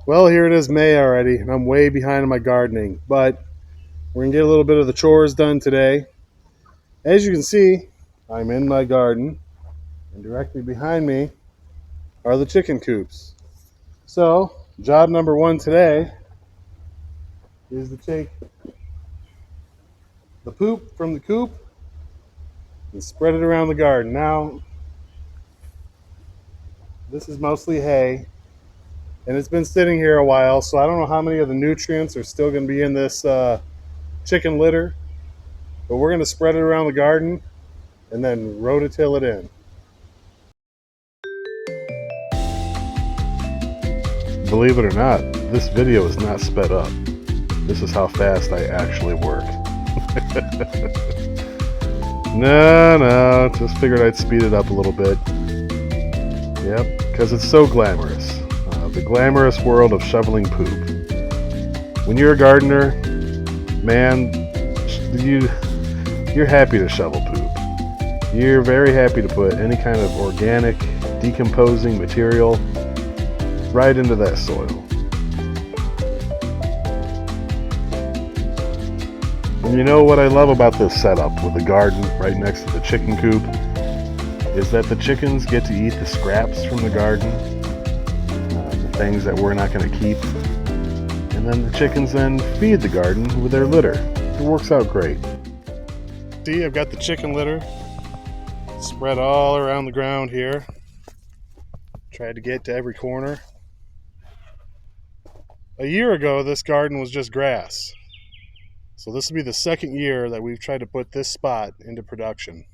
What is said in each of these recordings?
Well, here it is May already, and I'm way behind in my gardening, but we're going to get a little bit of the chores done today. As you can see, I'm in my garden, and directly behind me are the chicken coops. So, job number one today is to take the poop from the coop and spread it around the garden. Now, this is mostly hay, and it's been sitting here a while, so I don't know how many of the nutrients are still going to be in this chicken litter, but we're going to spread it around the garden and then rototill it in. Believe it or not, this video is not sped up. This is how fast I actually work. No, just figured I'd speed it up a little bit. Yep, because it's so glamorous. The glamorous world of shoveling poop. When you're a gardener, man, you're happy to shovel poop. You're very happy to put any kind of organic, decomposing material right into that soil. And you know what I love about this setup with the garden right next to the chicken coop is that the chickens get to eat the scraps from the garden, the things that we're not going to keep, and then the chickens then feed the garden with their litter. It works out great. See, I've got the chicken litter spread all around the ground here. Tried to get to every corner. A year ago, this garden was just grass. So this will be the second year that we've tried to put this spot into production.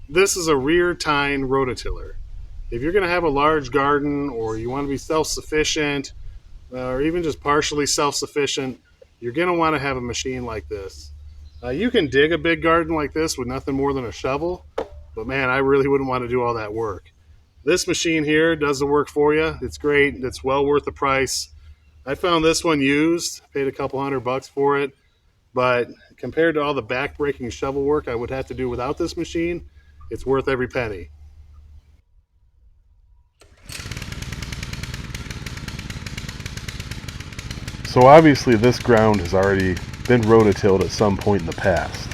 This is a rear tine rototiller. If you're going to have a large garden or you want to be self-sufficient or even just partially self-sufficient, you're going to want to have a machine like this. You can dig a big garden like this with nothing more than a shovel, but man, I really wouldn't want to do all that work. This machine here does the work for you. It's great. It's well worth the price. I found this one used, paid a couple $100 for it, but compared to all the back-breaking shovel work I would have to do without this machine, it's worth every penny. So obviously this ground has already been rototilled at some point in the past.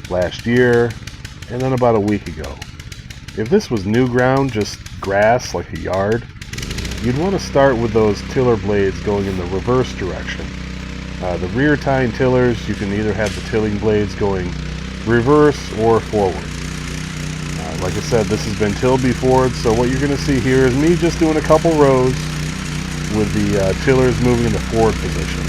Last year, and then about a week ago. If this was new ground, just grass like a yard, you'd want to start with those tiller blades going in the reverse direction. The rear tine tillers, you can either have the tilling blades going reverse or forward. Like I said, this has been tilled before, so what you're going to see here is me just doing a couple rows with the tillers moving in the forward position.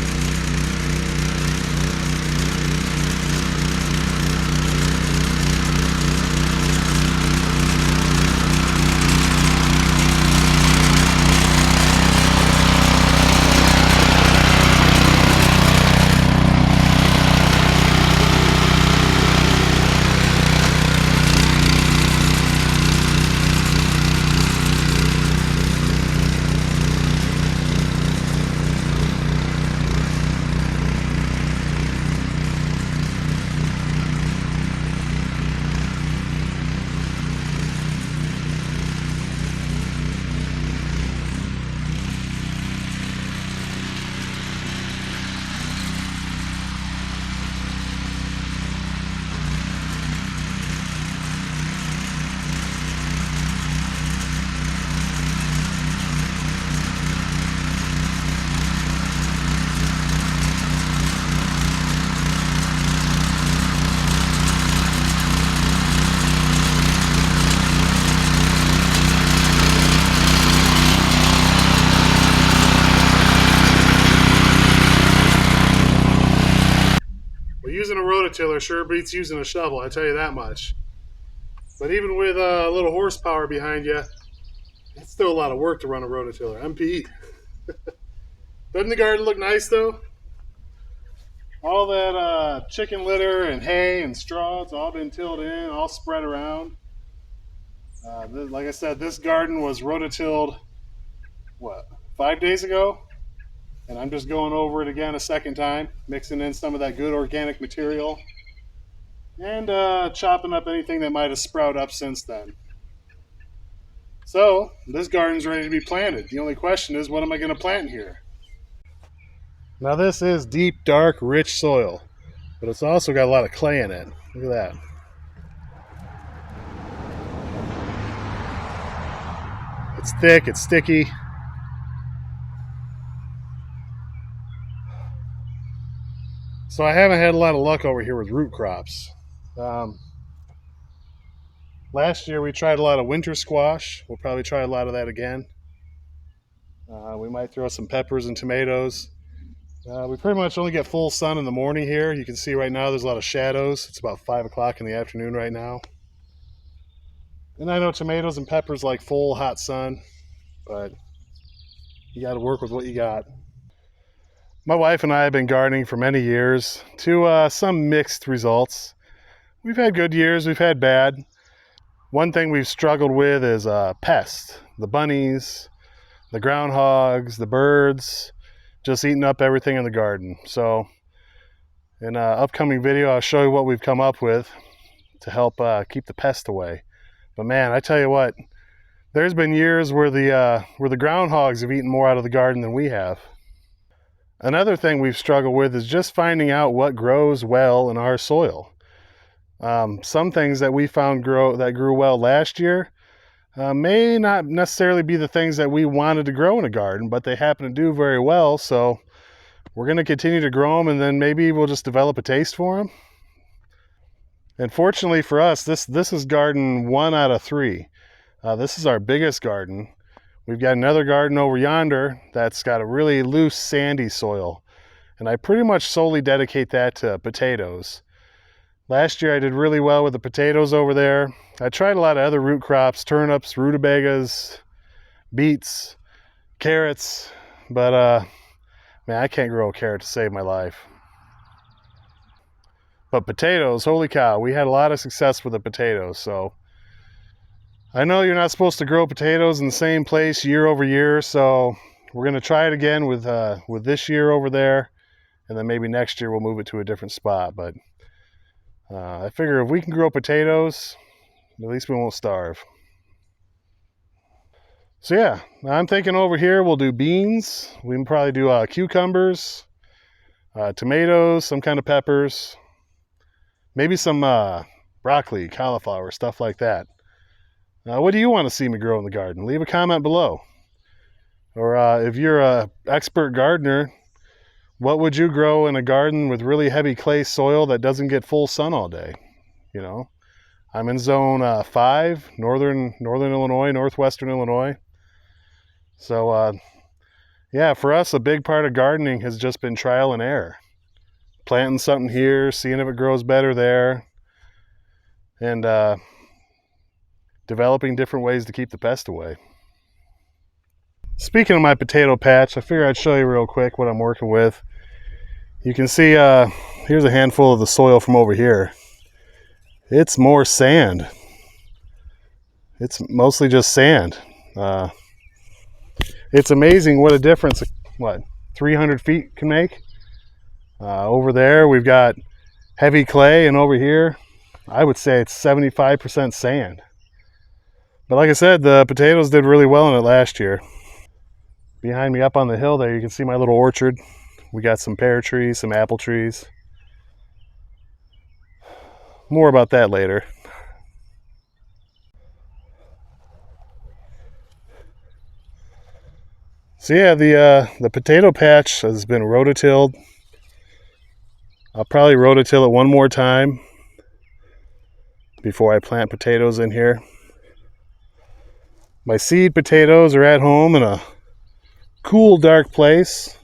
Using a rototiller sure beats using a shovel, I tell you that much. But even with a little horsepower behind you, it's still a lot of work to run a rototiller. I'm Pete. Doesn't the garden look nice though? All that chicken litter and hay and straw, it's all been tilled in, all spread around. Like I said, this garden was rototilled, 5 days ago? And I'm just going over it again a second time, mixing in some of that good organic material and chopping up anything that might have sprouted up since then. So this garden's ready to be planted. The only question is, what am I going to plant here? Now this is deep, dark, rich soil, but it's also got a lot of clay in it. Look at that. It's thick, it's sticky. So I haven't had a lot of luck over here with root crops. Um, Last year we tried a lot of winter squash. We'll probably try a lot of that again. We might throw some peppers and tomatoes. We pretty much only get full sun in the morning here. You can see right now there's a lot of shadows. It's about 5 o'clock in the afternoon right now. And I know tomatoes and peppers like full hot sun, but you got to work with what you got. My wife and I have been gardening for many years to some mixed results. We've had good years, we've had bad. One thing we've struggled with is pests, the bunnies, the groundhogs, the birds, just eating up everything in the garden. So in an upcoming video, I'll show you what we've come up with to help keep the pests away. But man, I tell you what, there's been years where the groundhogs have eaten more out of the garden than we have. Another thing we've struggled with is just finding out what grows well in our soil. Some things that we found grew well last year may not necessarily be the things that we wanted to grow in a garden, but they happen to do very well. So we're going to continue to grow them, and then maybe we'll just develop a taste for them. And fortunately for us, this is garden 1 out of 3. This is our biggest garden. We've got another garden over yonder that's got a really loose, sandy soil. And I pretty much solely dedicate that to potatoes. Last year I did really well with the potatoes over there. I tried a lot of other root crops, turnips, rutabagas, beets, carrots, but man, I can't grow a carrot to save my life. But potatoes, holy cow, we had a lot of success with the potatoes. So I know you're not supposed to grow potatoes in the same place year over year, so we're going to try it again with this year over there, and then maybe next year we'll move it to a different spot. But I figure if we can grow potatoes, at least we won't starve. So yeah, I'm thinking over here we'll do beans. We can probably do cucumbers, tomatoes, some kind of peppers, maybe some broccoli, cauliflower, stuff like that. What do you want to see me grow in the garden? Leave a comment below. Or if you're an expert gardener, what would you grow in a garden with really heavy clay soil that doesn't get full sun all day? You know, I'm in zone 5, northern Illinois, northwestern Illinois. So yeah, for us, a big part of gardening has just been trial and error. Planting something here, seeing if it grows better there, and developing different ways to keep the pest away. Speaking of my potato patch, I figured I'd show you real quick what I'm working with. You can see here's a handful of the soil from over here. It's more sand. It's mostly just sand. It's amazing what a difference 300 feet can make. Over there we've got heavy clay, and over here I would say it's 75% sand. But like I said, the potatoes did really well in it last year. Behind me up on the hill there, you can see my little orchard. We got some pear trees, some apple trees. More about that later. So yeah, the potato patch has been rototilled. I'll probably rototill it one more time before I plant potatoes in here. My seed potatoes are at home in a cool, dark place.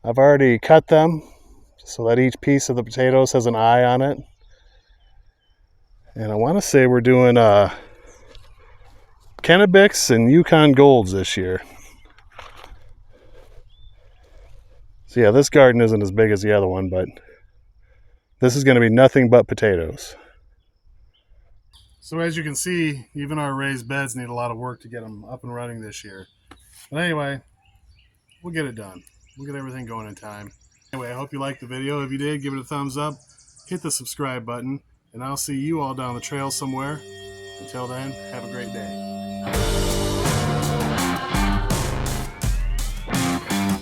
I've already cut them so that each piece of the potatoes has an eye on it. And I want to say we're doing Kennebec and Yukon Golds this year. So yeah, this garden isn't as big as the other one, but this is going to be nothing but potatoes. So as you can see, even our raised beds need a lot of work to get them up and running this year. But anyway, we'll get it done. We'll get everything going in time. Anyway, I hope you liked the video. If you did, give it a thumbs up, hit the subscribe button, and I'll see you all down the trail somewhere. Until Until then, have a great day.